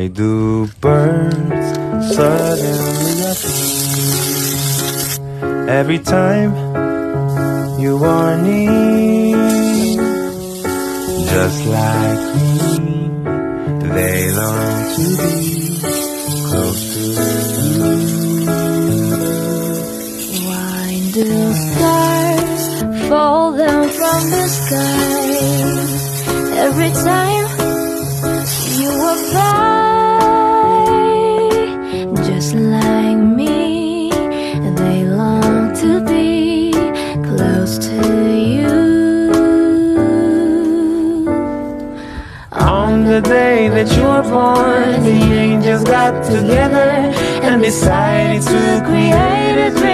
Why do birds suddenly appear every time you are near? Just like me, they long to be close to you. Why do stars fall down from the sky every time you walk by? Just like me, they long to be close to you. On the day that you were born, the angels got together and decided to create a dream.